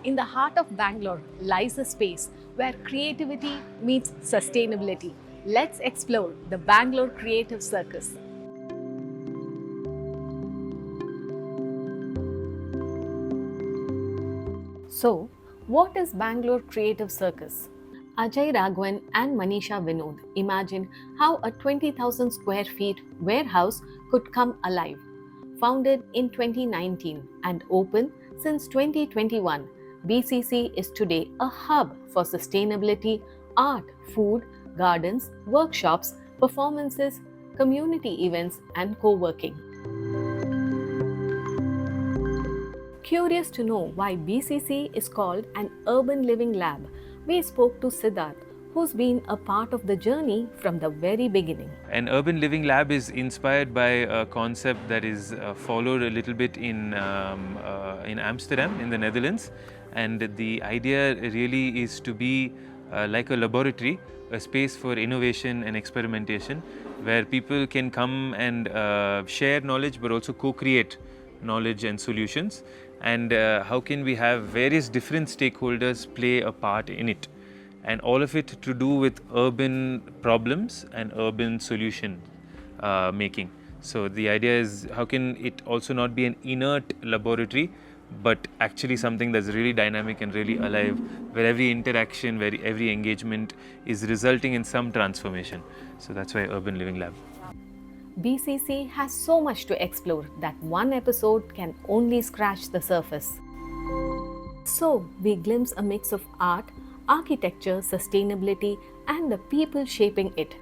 In the heart of Bangalore lies a space where creativity meets sustainability. Let's explore the Bangalore Creative Circus. So, what is Bangalore Creative Circus? Ajay, Raghavan and Manisha Vinod imagined how a 20,000 square feet warehouse could come alive. Founded in 2019 and open since 2021, BCC is today a hub for sustainability, art, food, gardens, workshops, performances, community events and co-working. Curious to know why BCC is called an urban living lab, we spoke to Siddharth, who's been a part of the journey from the very beginning. An urban living lab is inspired by a concept that is followed a little bit in Amsterdam, in the Netherlands. And the idea really is to be like a laboratory, a space for innovation and experimentation, where people can come and share knowledge but also co-create knowledge and solutions. And how can we have various different stakeholders play a part in it, and all of it to do with urban problems and urban solution making. So the idea is, how can it also not be an inert laboratory, but actually something that's really dynamic and really alive, where every interaction, where every engagement is resulting in some transformation. So that's why Urban Living Lab. BCC has so much to explore that one episode can only scratch the surface. So, we glimpse a mix of art, architecture, sustainability, and the people shaping it.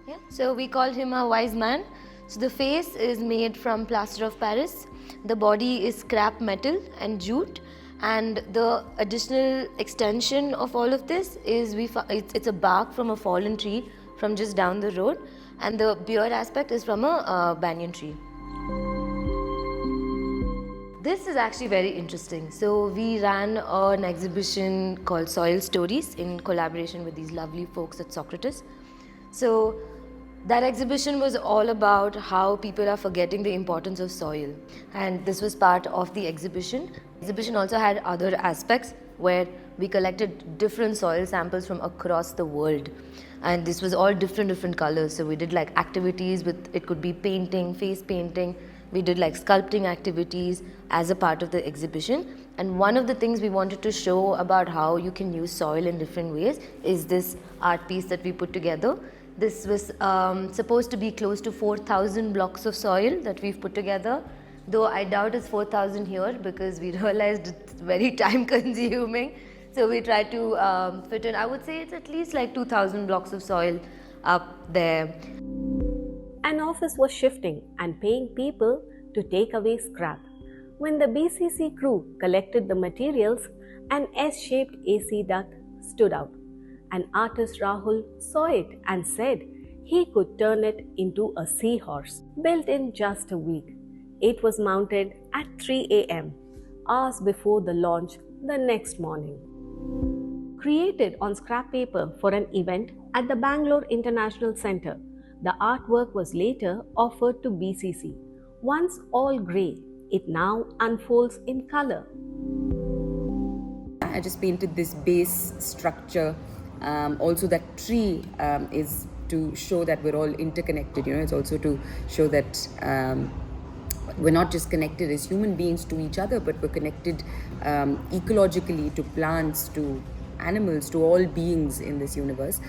Yeah, so we called him a wise man. So the face is made from plaster of Paris. The body is scrap metal and jute. And the additional extension of all of this is it's a bark from a fallen tree from just down the road. And the beard aspect is from a banyan tree. This is actually very interesting. So we ran an exhibition called Soil Stories in collaboration with these lovely folks at Socrates. So that exhibition was all about how people are forgetting the importance of soil. And this was part of the exhibition. The exhibition also had other aspects where we collected different soil samples from across the world. And this was all different colors. So we did like activities with, it could be painting, face painting. We did like sculpting activities as a part of the exhibition. And one of the things we wanted to show about how you can use soil in different ways is this art piece that we put together. This was supposed to be close to 4,000 blocks of soil that we've put together. Though I doubt it's 4,000 here because we realized it's very time consuming. So we tried to fit in, I would say it's at least like 2,000 blocks of soil up there. An office was shifting and paying people to take away scrap. When the BCC crew collected the materials, an S-shaped AC duct stood out. An artist Rahul saw it and said he could turn it into a seahorse. Built in just a week, it was mounted at 3 a.m., hours before the launch the next morning. Created on scrap paper for an event at the Bangalore International Centre, the artwork was later offered to BCC. Once all grey, it now unfolds in colour. I just painted this base structure. Also that tree is to show that we're all interconnected. It's also to show that we're not just connected as human beings to each other, but we're connected ecologically to plants, to animals, to all beings in this universe.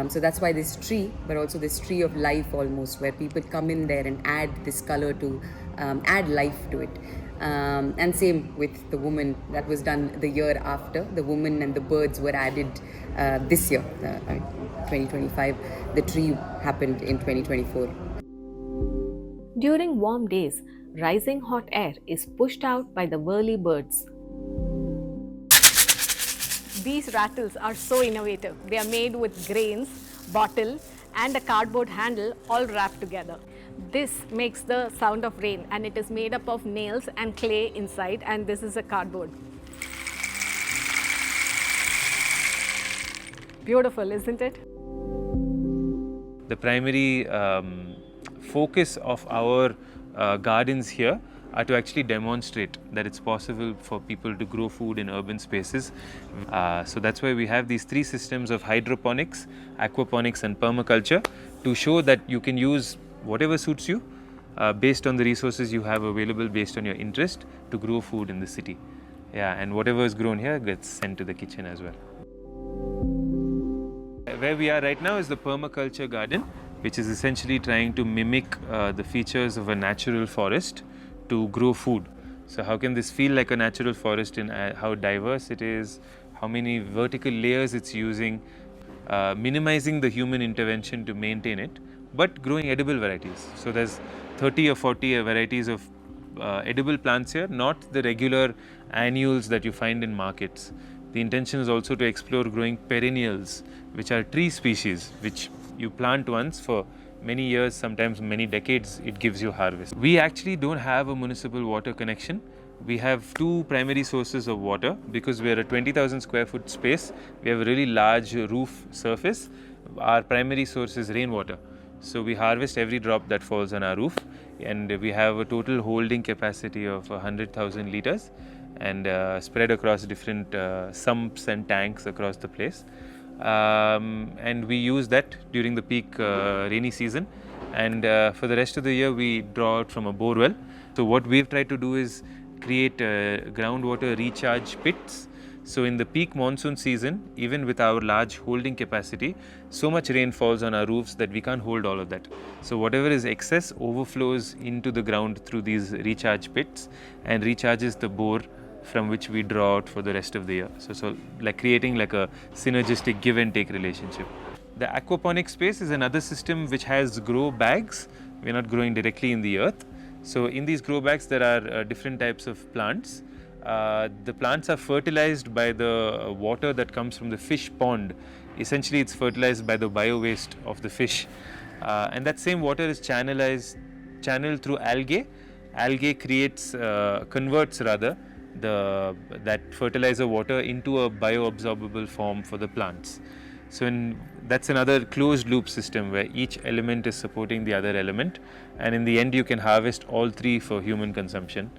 So that's why this tree, but also this tree of life almost, where people come in there and add this color to add life to it. And same with the woman, that was done the year after. The woman and the birds were added this year, 2025. The tree happened in 2024. During warm days, rising hot air is pushed out by the whirly birds. These rattles are so innovative. They are made with grains, bottle and a cardboard handle all wrapped together. This makes the sound of rain, and it is made up of nails and clay inside, and this is a cardboard. Beautiful, isn't it? The primary focus of our gardens here are to actually demonstrate that it's possible for people to grow food in urban spaces. So that's why we have these 3 systems of hydroponics, aquaponics and permaculture to show that you can use whatever suits you based on the resources you have available, based on your interest, to grow food in the city. Yeah, and whatever is grown here gets sent to the kitchen as well. Where we are right now is the Permaculture Garden, which is essentially trying to mimic the features of a natural forest to grow food. So how can this feel like a natural forest in how diverse it is, how many vertical layers it's using, minimizing the human intervention to maintain it, but growing edible varieties. So there's 30 or 40 varieties of edible plants here, not the regular annuals that you find in markets. The intention is also to explore growing perennials, which are tree species, which you plant once for many years, sometimes many decades, it gives you harvest. We actually don't have a municipal water connection. We have 2 primary sources of water because we are a 20,000 square foot space. We have a really large roof surface. Our primary source is rainwater. So we harvest every drop that falls on our roof, and we have a total holding capacity of 100,000 liters and spread across different sumps and tanks across the place. And we use that during the peak rainy season, and for the rest of the year we draw out from a bore well. So what we've tried to do is create groundwater recharge pits. So in the peak monsoon season, even with our large holding capacity, so much rain falls on our roofs that we can't hold all of that. So whatever is excess overflows into the ground through these recharge pits and recharges the bore from which we draw out for the rest of the year. So like creating like a synergistic give and take relationship. The aquaponic space is another system which has grow bags. We're not growing directly in the earth. So in these grow bags there are different types of plants. The plants are fertilized by the water that comes from the fish pond. Essentially it's fertilized by the bio waste of the fish. And that same water is channeled through algae. Algae converts that fertilizer water into a bioabsorbable form for the plants. So that's another closed loop system where each element is supporting the other element, and in the end you can harvest all 3 for human consumption.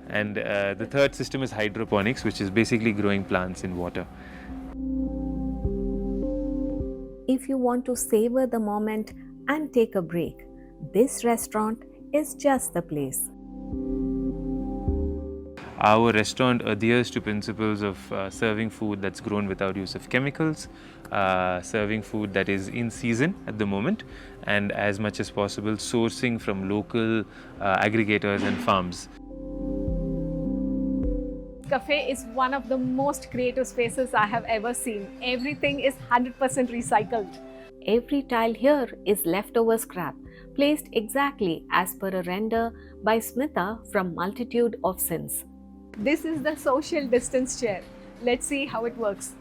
And the third system is hydroponics, which is basically growing plants in water. If you want to savor the moment and take a break, this restaurant is just the place. Our restaurant adheres to principles of serving food that's grown without use of chemicals, serving food that is in season at the moment, and as much as possible sourcing from local aggregators and farms. Cafe is one of the most creative spaces I have ever seen. Everything is 100% recycled. Every tile here is leftover scrap, placed exactly as per a render by Smita from Multitude of Sins. This is the social distance chair. Let's see how it works.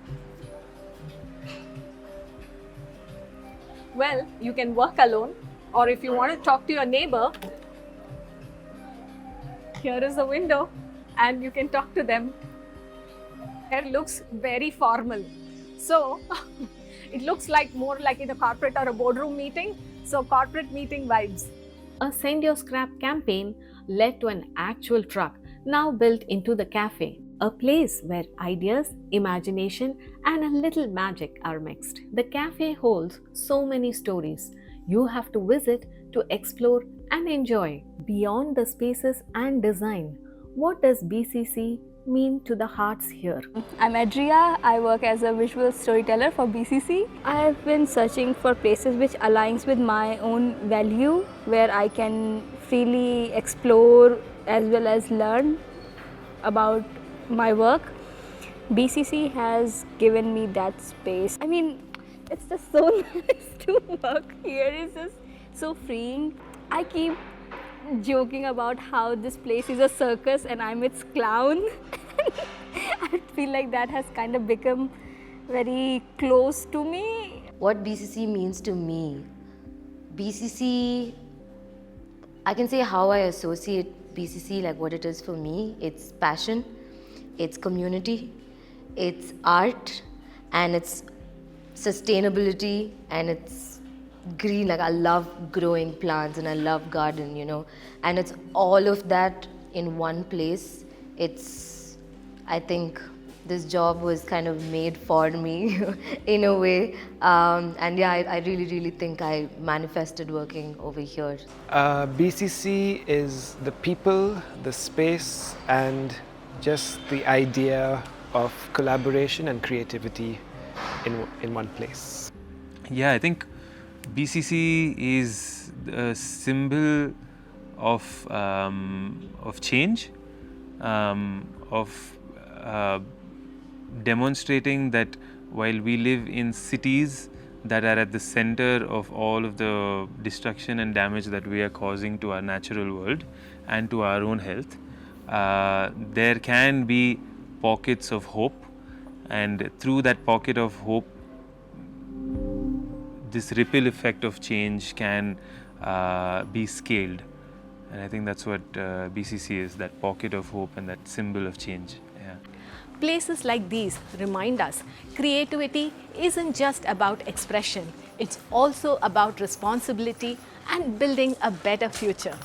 Well, you can work alone, or if you want to talk to your neighbor, here is the window and you can talk to them. It looks very formal. So it looks like more like in a corporate or a boardroom meeting. So corporate meeting vibes. A Send Your Scrap campaign led to an actual truck now built into the cafe, a place where ideas, imagination, and a little magic are mixed. The cafe holds so many stories you have to visit to explore and enjoy. Beyond the spaces and design, what does BCC mean to the hearts here? I'm Adria. I work as a visual storyteller for BCC. I've been searching for places which aligns with my own value, where I can freely explore as well as learn about my work. BCC has given me that space. I mean, it's just so nice to work here. It's just so freeing. I keep joking about how this place is a circus and I'm its clown. I feel like that has kind of become very close to me. What BCC means to me? BCC, I can say how I associate BCC, like what it is for me. It's passion, it's community, it's art, and it's sustainability, and it's green. Like I love growing plants and I love garden, and it's all of that in one place. It's, I think this job was kind of made for me in a way. And yeah, I really, really think I manifested working over here. BCC is the people, the space, and just the idea of collaboration and creativity in one place. Yeah, I think BCC is a symbol of change, of demonstrating that while we live in cities that are at the center of all of the destruction and damage that we are causing to our natural world and to our own health, there can be pockets of hope, and through that pocket of hope, this ripple effect of change can be scaled. And I think that's what BCC is, that pocket of hope and that symbol of change. Yeah. Places like these remind us creativity isn't just about expression, it's also about responsibility and building a better future.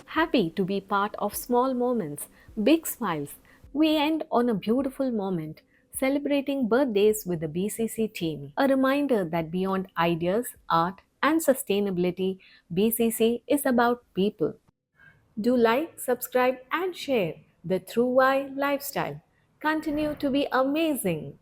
Happy to be part of small moments, big smiles. We end on a beautiful moment, celebrating birthdays with the BCC team. A reminder that beyond ideas, art, and sustainability, BCC is about people. Do like, subscribe, and share the Trouvaille lifestyle. Continue to be amazing.